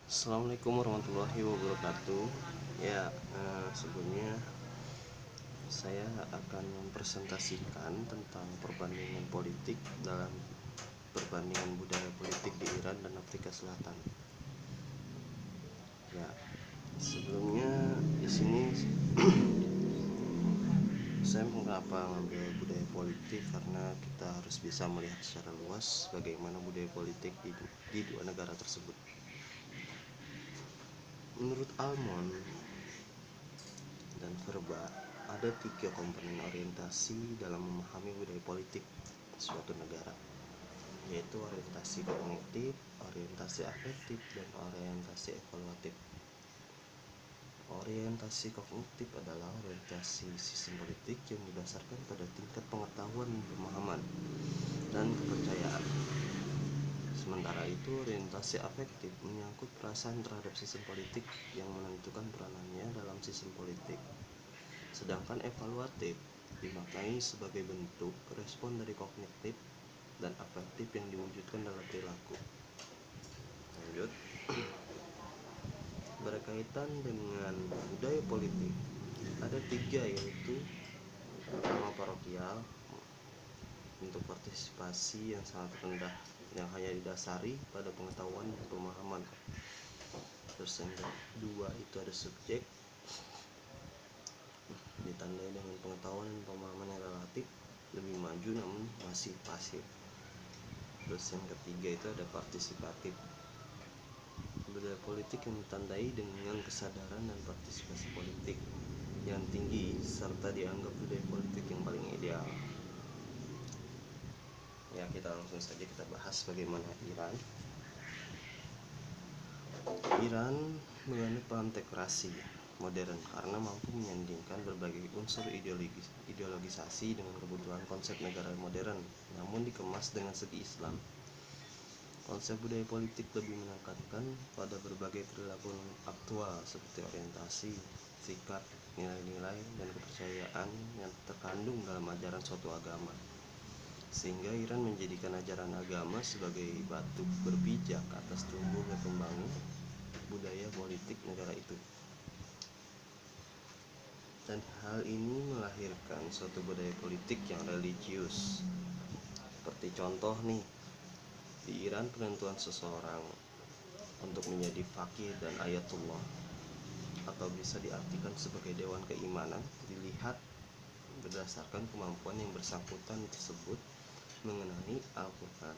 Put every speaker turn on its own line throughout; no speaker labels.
Assalamualaikum warahmatullahi wabarakatuh. Ya, sebelumnya saya akan mempresentasikan tentang perbandingan politik dalam perbandingan budaya politik di Iran dan Afrika Selatan. Ya, sebelumnya di sini saya mengapa ngambil budaya politik karena kita harus bisa melihat secara luas bagaimana budaya politik di dua negara tersebut. Menurut Almond dan Verba, ada 3 komponen orientasi dalam memahami budaya politik suatu negara, yaitu orientasi kognitif, orientasi afektif, dan orientasi evaluatif. Orientasi kognitif adalah orientasi sistem politik yang didasarkan pada tingkat pengetahuan, pemahaman, dan kepercayaan. Sementara itu, orientasi afektif menyangkut perasaan terhadap sistem politik yang menentukan peranannya dalam sistem politik. Sedangkan evaluatif dimaknai sebagai bentuk respon dari kognitif dan afektif yang diwujudkan dalam perilaku. Lanjut, berkaitan dengan budaya politik ada 3, yaitu pertama parokial, untuk partisipasi yang sangat rendah yang hanya didasari pada pengetahuan dan pemahaman. Terus yang kedua itu ada subjek, ditandai dengan pengetahuan dan pemahaman yang relatif lebih maju namun masih pasif. Terus yang ketiga itu ada partisipatif, budaya politik yang ditandai dengan kesadaran dan partisipasi politik yang tinggi serta dianggap budaya politik yang paling ideal. Ya, kita langsung saja kita bahas bagaimana Iran. Iran menganut paham teokrasi modern karena mampu menyandingkan berbagai unsur ideologisasi dengan kebutuhan konsep negara modern, namun dikemas dengan segi Islam. Konsep budaya politik lebih menekankan pada berbagai perilaku aktual seperti orientasi, sikap, nilai-nilai, dan kepercayaan yang terkandung dalam ajaran suatu agama, sehingga Iran menjadikan ajaran agama sebagai batu berpijak atas tumbuh berkembangnya budaya politik negara itu. Dan hal ini melahirkan suatu budaya politik yang religius. Seperti contoh nih, di Iran penentuan seseorang untuk menjadi faqih dan ayatullah atau bisa diartikan sebagai dewan keimanan dilihat berdasarkan kemampuan yang bersangkutan tersebut mengenai Al-Quran.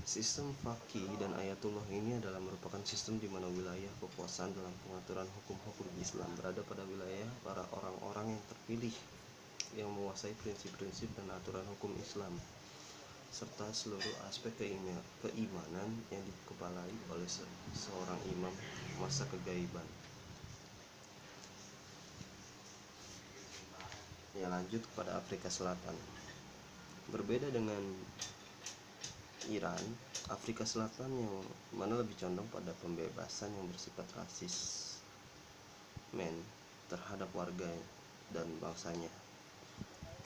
Sistem faqih dan ayatullah ini adalah merupakan sistem di mana wilayah kekuasaan dalam pengaturan hukum-hukum Islam berada pada wilayah para orang-orang yang terpilih yang menguasai prinsip-prinsip dan aturan hukum Islam serta seluruh aspek keimanan yang dikepalai oleh seorang imam masa kegaiban. Ya, lanjut kepada Afrika Selatan. Berbeda dengan Iran, Afrika Selatan yang mana lebih condong pada pembebasan yang bersifat rasis terhadap warga dan bangsanya.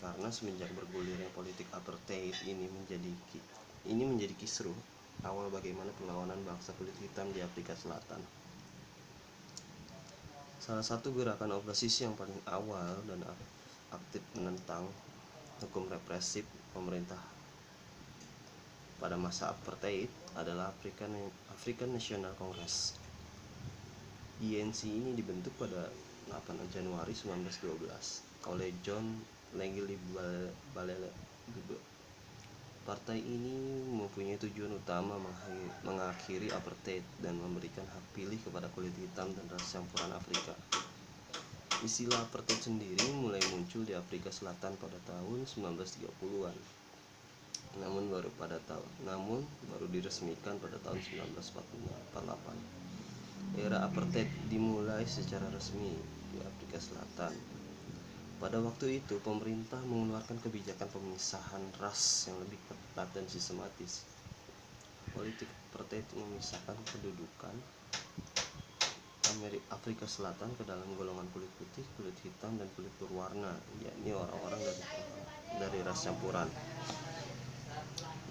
Karena semenjak bergulirnya politik apartheid ini menjadi kisruh awal bagaimana perlawanan bangsa kulit hitam di Afrika Selatan. Salah satu gerakan oposisi yang paling awal dan aktif menentang hukum represif pemerintah pada masa apartheid adalah African National Congress. ANC ini dibentuk pada 8 Januari 1912 oleh John Langley Balele. Partai ini mempunyai tujuan utama mengakhiri apartheid dan memberikan hak pilih kepada kulit hitam dan ras campuran Afrika. Istilah apartheid sendiri mulai muncul di Afrika Selatan pada tahun 1930-an. Namun baru diresmikan pada tahun 1948. Era apartheid dimulai secara resmi di Afrika Selatan. Pada waktu itu, pemerintah mengeluarkan kebijakan pemisahan ras yang lebih ketat dan sistematis. Politik apartheid memisahkan kedudukan Afrika Selatan ke dalam golongan kulit putih, kulit hitam, dan kulit berwarna, yakni orang-orang dari ras campuran.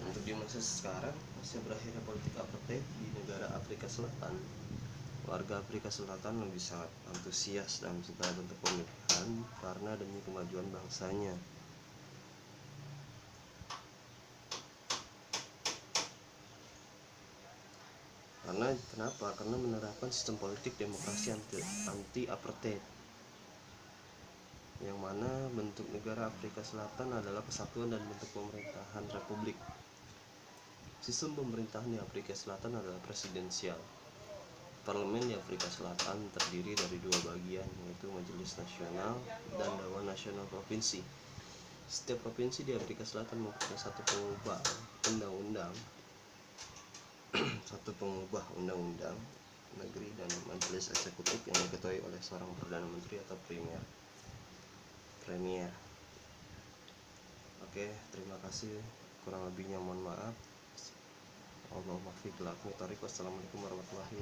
Untuk di masa sekarang, pasca berakhirnya politik apartheid di negara Afrika Selatan, warga Afrika Selatan lebih sangat antusias dalam segala bentuk pemilihan karena demi kemajuan bangsanya. Kenapa? Karena menerapkan sistem politik demokrasi anti apartheid, yang mana bentuk negara Afrika Selatan adalah kesatuan dan bentuk pemerintahan republik. Sistem pemerintahan di Afrika Selatan adalah presidensial. Parlemen di Afrika Selatan terdiri dari dua bagian, yaitu Majelis Nasional dan Dewan Nasional Provinsi. Setiap provinsi di Afrika Selatan mempunyai satu pengubah undang-undang negeri dan majelis eksekutif yang diketuai oleh seorang perdana menteri atau premier. Oke, terima kasih. Kurang lebihnya mohon maaf. Wassalamualaikum warahmatullahi